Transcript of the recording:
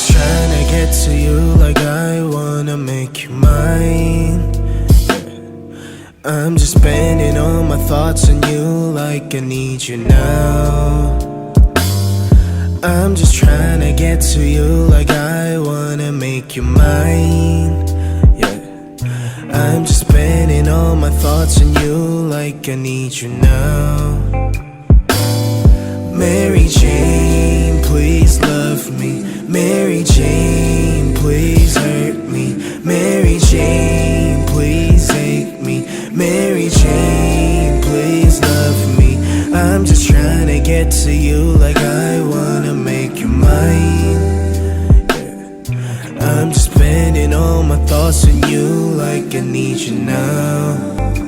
just trying to get to you like I wanna make you mine. I'm just spending all my thoughts on you like I need you now. I'm just trying to get to you like I wanna make you mine. Yeah, I'm just spending all my thoughts on you like I need you now. Mary Jane, please love me. Mary Jane, please hurt me. Mary Jane, please hate me. Mary Jane, please love me. I'm just trying to get to you like I wanna make you mine. Yeah. I'm just spending all my thoughts on you like I need you now.